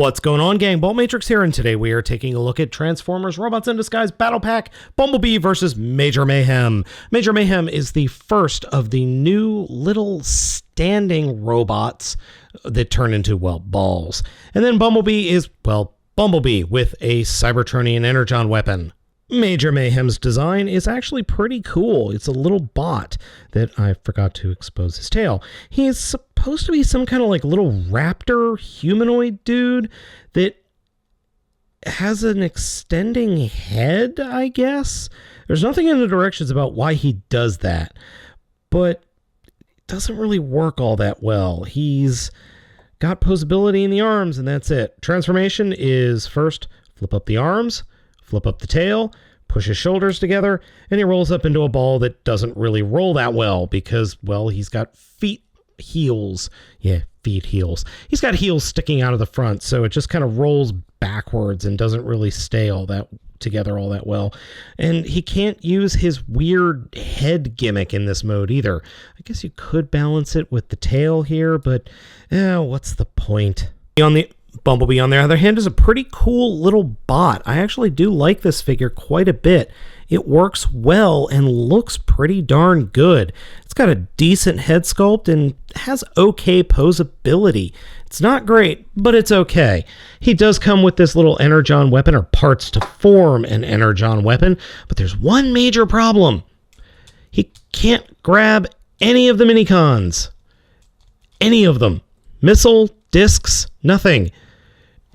What's going on, gang? Baltmatrix here, and today we are taking a look at Transformers Robots in Disguise Battle Pack Bumblebee versus Major Mayhem. Major Mayhem is the first of the new little standing robots that turn into, well, balls. And then Bumblebee is, well, Bumblebee with a Cybertronian Energon weapon. Major Mayhem's design is actually pretty cool. It's a little bot that I forgot to expose his tail. He is supposed to be some kind of like little raptor humanoid dude that has an extending head, I guess. There's nothing in the directions about why he does that, but it doesn't really work all that well. He's got posability in the arms, and that's it. Transformation is first flip up the arms, flip up the tail, push his shoulders together, and he rolls up into a ball that doesn't really roll that well because, well, he's got heels. Yeah, feet heels. He's got heels sticking out of the front, so it just kind of rolls backwards and doesn't really stay all that together all that well. And he can't use his weird head gimmick in this mode either. I guess you could balance it with the tail here, but what's the point? Bumblebee, on the other hand, is a pretty cool little bot. I actually do like this figure quite a bit. It works well and looks pretty darn good. It's got a decent head sculpt and has okay posability. It's not great, but it's okay. He does come with this little Energon weapon, or parts to form an Energon weapon, but there's one major problem. He can't grab any of the Minicons. Any of them. Missile, discs, nothing.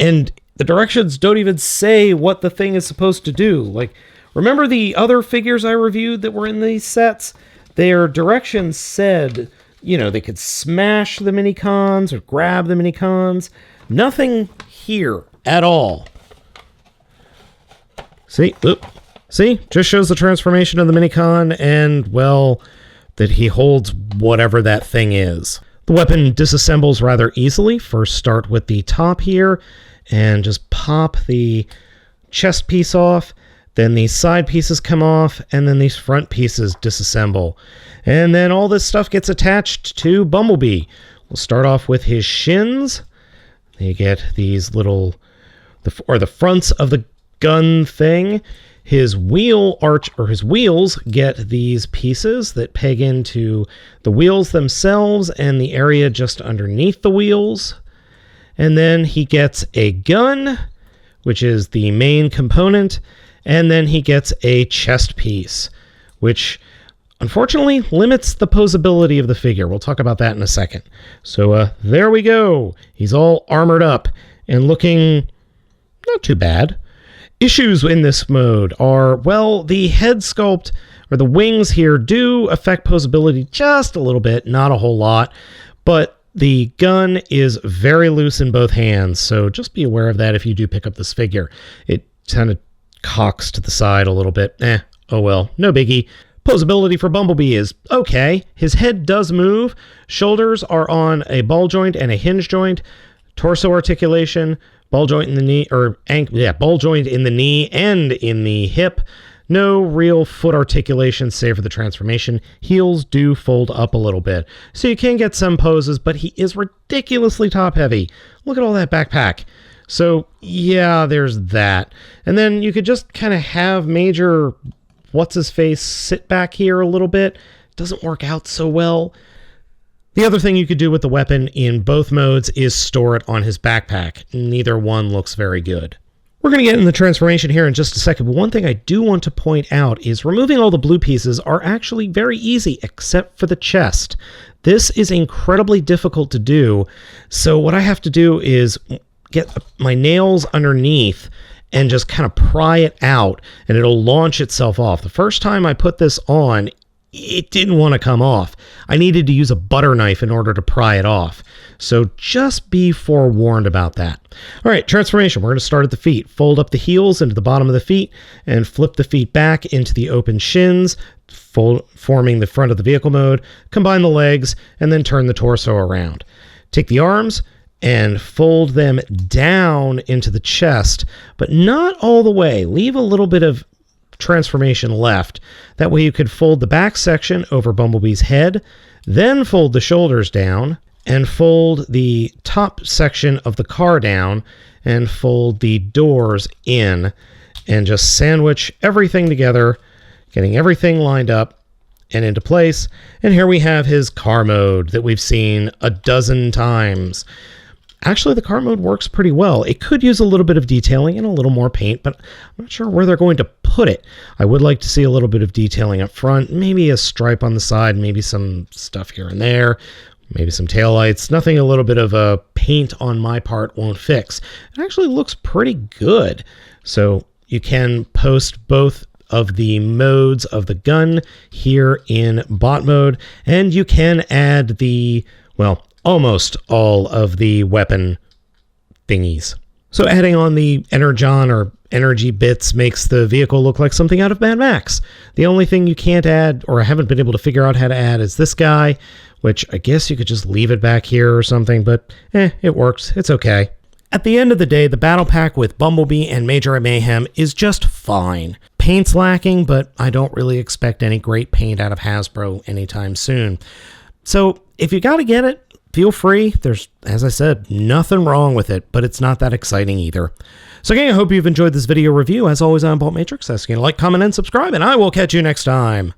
And the directions don't even say what the thing is supposed to do. Like, remember the other figures I reviewed that were in these sets? Their directions said, you know, they could smash the Minicons or grab the Minicons. Nothing here at all. See? Oop. See? Just shows the transformation of the Minicon and, well, that he holds whatever that thing is. The weapon disassembles rather easily. First start with the top here and just pop the chest piece off. Then these side pieces come off, and then these front pieces disassemble. And then all this stuff gets attached to Bumblebee. We'll start off with his shins. You get these little, the fronts of the gun thing. His wheel arch, or his wheels, get these pieces that peg into the wheels themselves and the area just underneath the wheels. And then he gets a gun, which is the main component, and then he gets a chest piece, which unfortunately limits the posability of the figure. We'll talk about that in a second. So there we go. He's all armored up and looking not too bad. Issues in this mode are, well, the head sculpt, or the wings here, do affect posability just a little bit, not a whole lot, but the gun is very loose in both hands, so just be aware of that if you do pick up this figure. It kind of cocks to the side a little bit. Oh well, no biggie. Posability for Bumblebee is okay. His head does move. Shoulders are on a ball joint and a hinge joint. Torso articulation, ball joint in the knee, ball joint in the knee and in the hip. No real foot articulation save for the transformation. Heels do fold up a little bit, so you can get some poses, but he is ridiculously top heavy. Look at all that backpack. So yeah, there's that. And then you could just kind of have Major What's-His-Face sit back here a little bit. Doesn't work out so well. The other thing you could do with the weapon in both modes is store it on his backpack. Neither one looks very good. We're going to get in the transformation here in just a second, but one thing I do want to point out is removing all the blue pieces are actually very easy, except for the chest. This is incredibly difficult to do, so what I have to do is get my nails underneath and just kind of pry it out, and it'll launch itself off. The first time I put this on, it didn't want to come off. I needed to use a butter knife in order to pry it off. So just be forewarned about that. All right, transformation. We're going to start at the feet. Fold up the heels into the bottom of the feet and flip the feet back into the open shins, forming the front of the vehicle mode. Combine the legs and then turn the torso around. Take the arms and fold them down into the chest, but not all the way. Leave a little bit of transformation left. That way you could fold the back section over Bumblebee's head, then fold the shoulders down, and fold the top section of the car down and fold the doors in and just sandwich everything together, getting everything lined up and into place. And here we have his car mode that we've seen a dozen times. Actually, the car mode works pretty well. It could use a little bit of detailing and a little more paint, but I'm not sure where they're going to put it. I would like to see a little bit of detailing up front, maybe a stripe on the side, maybe some stuff here and there, maybe some taillights. Nothing a little bit of a paint on my part won't fix. It actually looks pretty good. So you can post both of the modes of the gun here in bot mode, and you can add the, well, almost all of the weapon thingies. So adding on the energon or energy bits makes the vehicle look like something out of Mad Max. The only thing you can't add, or I haven't been able to figure out how to add, is this guy, which I guess you could just leave it back here or something, but it works. It's okay. At the end of the day, the battle pack with Bumblebee and Major Mayhem is just fine. Paint's lacking, but I don't really expect any great paint out of Hasbro anytime soon. So if you gotta get it, feel free. There's, as I said, nothing wrong with it, but it's not that exciting either. So again, I hope you've enjoyed this video review. As always, I'm Baltmatrix, asking you to like, comment, and subscribe, and I will catch you next time.